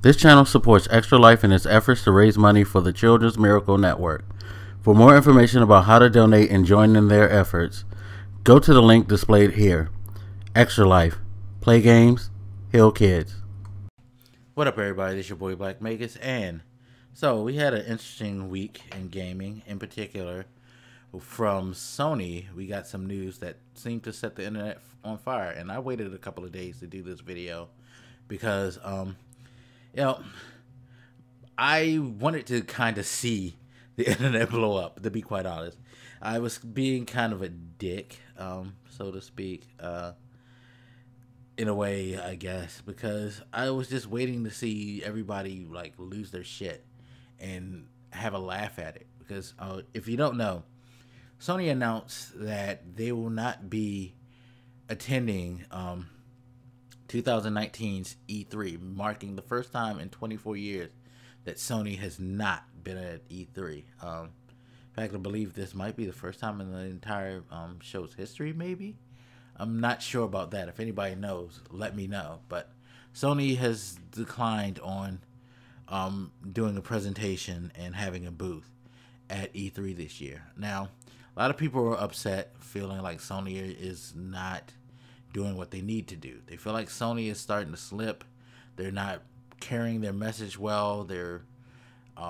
This channel supports Extra Life in its efforts to raise money for the Children's Miracle Network. For more information about how to donate and join in their efforts, go to the link displayed here. Extra Life. Play games, heal kids. What up, everybody? This is your boy Black Magus, and so we had an interesting week in gaming. In particular, from Sony, we got some news that seemed to set the internet on fire, and I waited a couple of days to do this video because I wanted to kind of see the internet blow up, to be quite honest. I was being kind of a dick, so to speak, in a way, I guess, because I was just waiting to see everybody like lose their shit and have a laugh at it. Because if you don't know, Sony announced that they will not be attending 2019's E3, marking the first time in 24 years that Sony has not been at E3. In fact, I believe this might be the first time in the entire show's history, maybe? I'm not sure about that. If anybody knows, let me know. But Sony has declined on doing a presentation and having a booth at E3 this year. Now, a lot of people are upset, feeling like Sony is not doing what they need to do. They feel like Sony is starting to slip. They're not carrying their message well. They're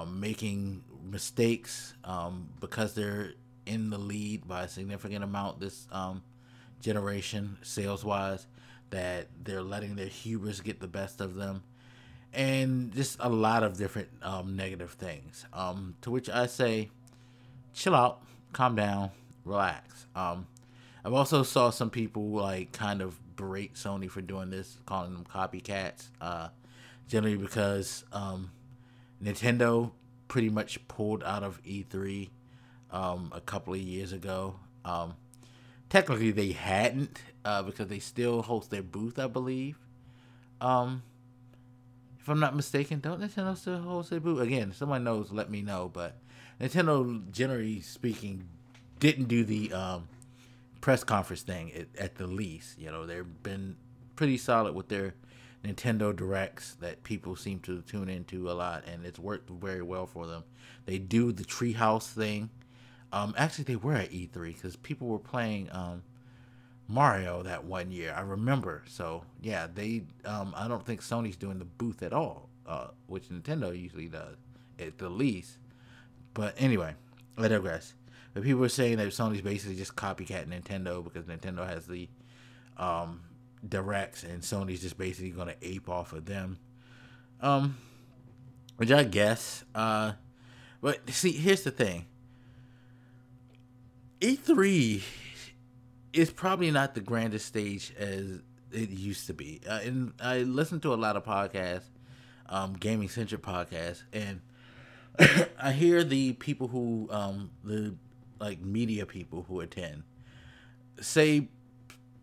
making mistakes because they're in the lead by a significant amount this generation, sales-wise, that they're letting their hubris get the best of them, and just a lot of different negative things. To which I say, chill out, calm down, relax. I've also saw some people like kind of berate Sony for doing this, calling them copycats, generally because Nintendo pretty much pulled out of E3 a couple of years ago. Technically they hadn't, because they still host their booth, I believe. If I'm not mistaken, don't Nintendo still host their booth? Again, if someone knows, let me know. But Nintendo, generally speaking, didn't do the press conference thing at the least. You know, they've been pretty solid with their Nintendo Directs that people seem to tune into a lot, and it's worked very well for them. They do the Treehouse thing. Actually, they were at E3 because people were playing Mario that one year, I remember. So yeah, they I don't think Sony's doing the booth at all, which Nintendo usually does at the least. But anyway, I digress. But people are saying that Sony's basically just copycat Nintendo because Nintendo has the Directs and Sony's just basically going to ape off of them, which I guess. But see, here's the thing. E3 is probably not the grandest stage as it used to be. And I listen to a lot of podcasts, gaming-centric podcasts, and I hear the people who, the like media people who attend, say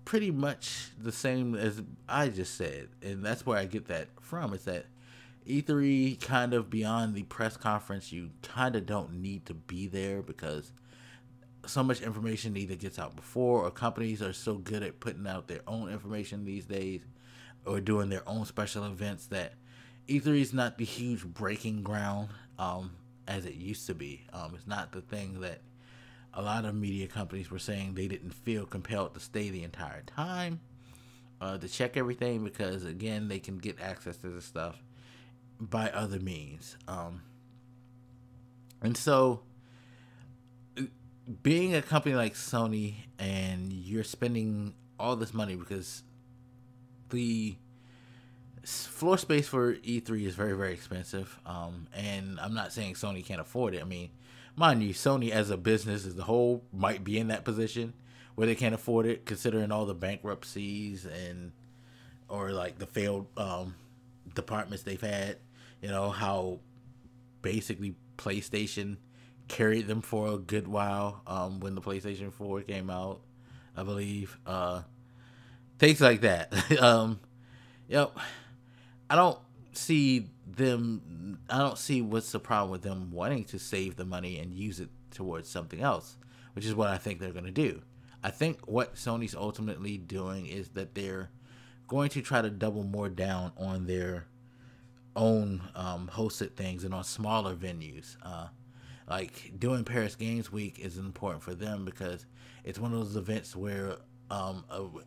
pretty much the same as I just said. And that's where I get that from, is that E3 kind of beyond the press conference, you kind of don't need to be there because so much information either gets out before, or companies are so good at putting out their own information these days or doing their own special events that E3 is not the huge breaking ground as it used to be. It's not the thing that a lot of media companies were saying they didn't feel compelled to stay the entire time to check everything because, again, they can get access to this stuff by other means. And so being a company like Sony and you're spending all this money because the floor space for E3 is very, very expensive. And I'm not saying Sony can't afford it. I mean, mind you, Sony as a business as a whole might be in that position where they can't afford it, considering all the bankruptcies or like the failed departments they've had. You know, how basically PlayStation carried them for a good while when the PlayStation 4 came out, I believe. Things like that. I don't see what's the problem with them wanting to save the money and use it towards something else, which is what I think they're going to do. I think what Sony's ultimately doing is that they're going to try to double more down on their own hosted things and on smaller venues. Like doing Paris Games Week is important for them because it's one of those events where a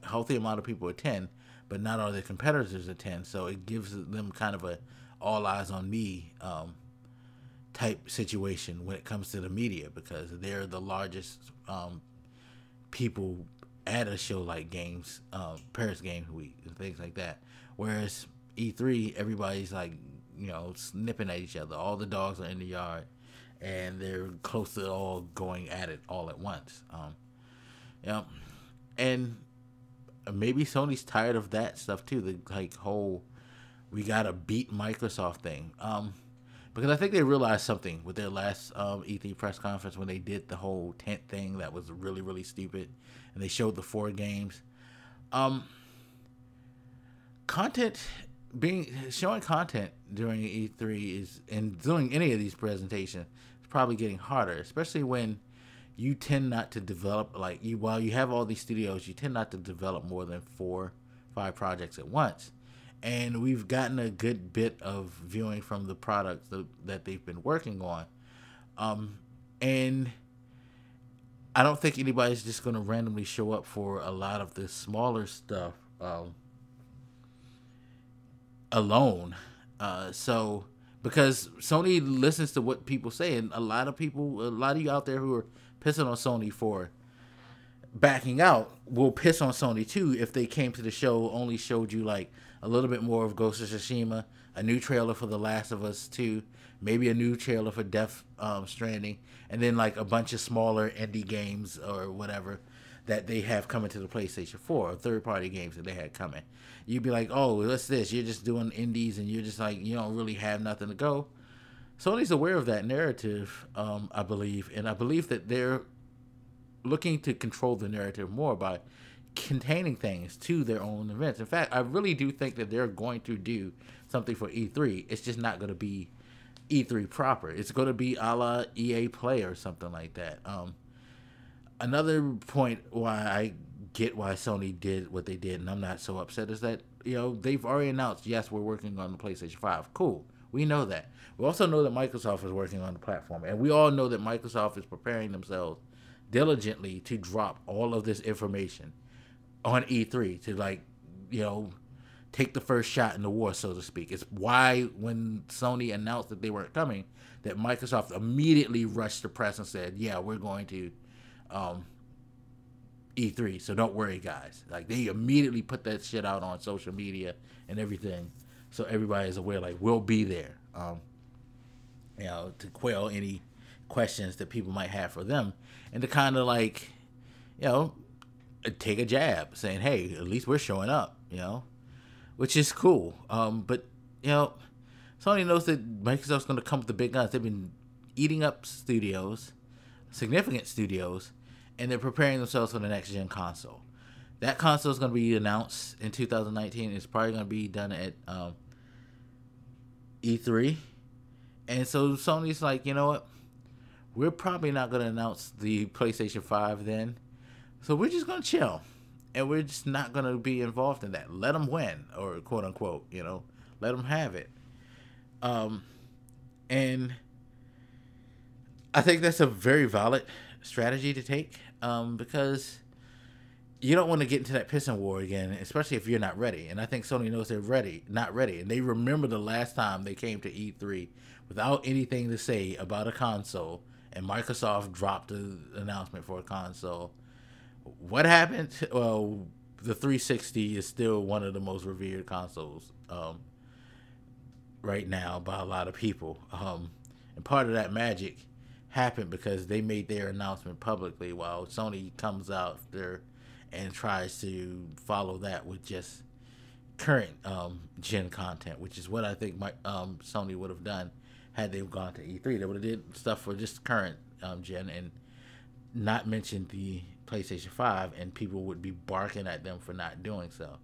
healthy amount of people attend, but not all their competitors attend. So it gives them kind of a all eyes on me type situation when it comes to the media because they're the largest people at a show like Paris Games Week and things like that. Whereas E3, everybody's like, snipping at each other. All the dogs are in the yard, and they're close to all going at it all at once. And maybe Sony's tired of that stuff too. The whole we gotta beat Microsoft thing. Because I think they realized something with their last E3 press conference when they did the whole tent thing that was really, really stupid, and they showed the 4 games. Showing content during E3 and doing any of these presentations is probably getting harder, especially when you tend not to develop while you have all these studios, you tend not to develop more than 4, 5 projects at once. And we've gotten a good bit of viewing from the products that they've been working on. And I don't think anybody's just going to randomly show up for a lot of the smaller stuff alone. So because Sony listens to what people say, and a lot of you out there who are pissing on Sony for backing out will piss on Sony too if they came to the show, only showed you a little bit more of Ghost of Tsushima, a new trailer for The Last of Us 2, maybe a new trailer for Death Stranding, and then a bunch of smaller indie games or whatever that they have coming to the PlayStation 4, or third-party games that they had coming. You'd be like, oh, what's this? You're just doing indies and you're just you don't really have nothing to go. Sony's aware of that narrative, I believe, and I believe that they're looking to control the narrative more by containing things to their own events. In fact, I really do think that they're going to do something for E3. It's just not going to be E3 proper. It's going to be a la EA Play or something like that. Another point why I get why Sony did what they did, and I'm not so upset, is that they've already announced, yes, we're working on the PlayStation 5. Cool. We know that. We also know that Microsoft is working on the platform, and we all know that Microsoft is preparing themselves diligently to drop all of this information on E3 to take the first shot in the war, so to speak. It's why when Sony announced that they weren't coming, that Microsoft immediately rushed the press and said, yeah, we're going to E3, so don't worry, guys. They immediately put that shit out on social media and everything, so everybody is aware, we'll be there, to quell any questions that people might have for them, and to kind of take a jab, saying, hey, at least we're showing up, which is cool. But Sony knows that Microsoft's going to come with the big guns. They've been eating up significant studios, and they're preparing themselves for the next gen console. That console is going to be announced in 2019. It's probably going to be done at E3. And so Sony's like, you know what? We're probably not going to announce the PlayStation 5 then. So we're just going to chill. And we're just not going to be involved in that. Let them win, or quote unquote, let them have it. And I think that's a very valid strategy to take, because you don't want to get into that pissing war again, especially if you're not ready. And I think Sony knows they're not ready. And they remember the last time they came to E3 without anything to say about a console, and Microsoft dropped the announcement for a console. What happened? Well, the 360 is still one of the most revered consoles right now by a lot of people. And part of that magic happened because they made their announcement publicly, while Sony comes out there and tries to follow that with just current gen content, which is what I think Sony would have done had they gone to E3. They would have did stuff for just current gen and not mentioned the PlayStation 5, and people would be barking at them for not doing so.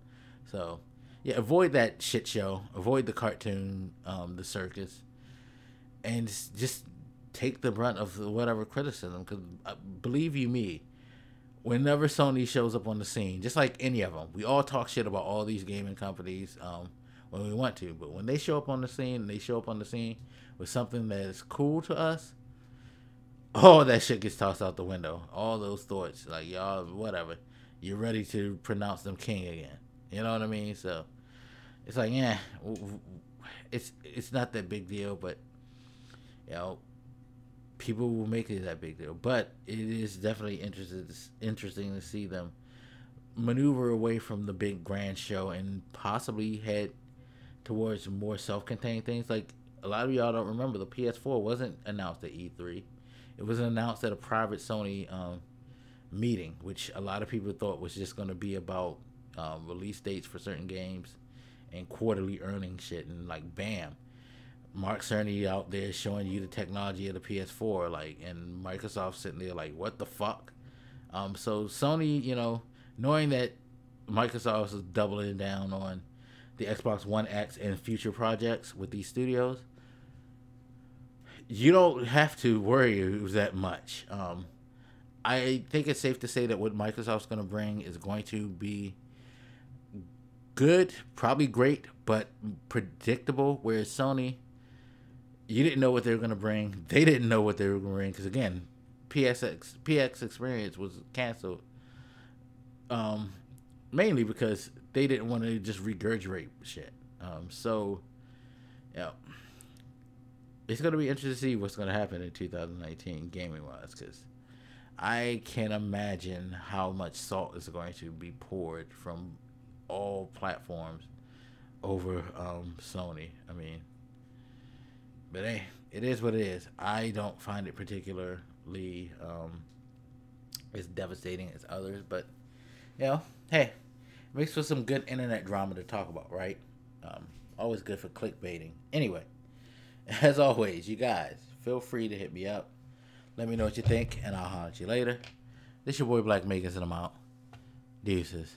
So, yeah, avoid that shit show. Avoid the cartoon, the circus, and just take the brunt of whatever criticism. Because believe you me, whenever Sony shows up on the scene, just like any of them, we all talk shit about all these gaming companies. when we want to. But when they show up on the scene, with something that is cool to us, all that shit gets tossed out the window. All those thoughts, like, y'all, whatever. You're ready to pronounce them king again. You know what I mean? So it's like, yeah, it's not that big deal, but you know, people will make it that big deal. But it is definitely interesting to see them maneuver away from the big grand show and possibly head towards more self-contained things. Like, a lot of y'all don't remember, the PS4 wasn't announced at E3. It was announced at a private Sony meeting, which a lot of people thought was just going to be about release dates for certain games and quarterly earnings shit. And like, bam, Mark Cerny out there showing you the technology of the PS4, like, and Microsoft sitting there like, what the fuck? So Sony, you know, knowing that Microsoft is doubling down on the Xbox One X and future projects with these studios, you don't have to worry that much. I think it's safe to say that what Microsoft's going to bring is going to be good, probably great, but predictable. Whereas Sony, you didn't know what they were going to bring. They didn't know what they were going to bring because, again, PX experience was canceled. Mainly because they didn't want to just regurgitate shit. So, yeah, it's going to be interesting to see what's going to happen in 2019 gaming-wise, because I can't imagine how much salt is going to be poured from all platforms over Sony. I mean, but hey, it is what it is. I don't find it particularly as devastating as others, but you know, hey, it makes for some good internet drama to talk about, right? Always good for clickbaiting. Anyway, as always, you guys, feel free to hit me up. Let me know what you think, and I'll holler at you later. This your boy Black Megas, and I'm out. Deuces.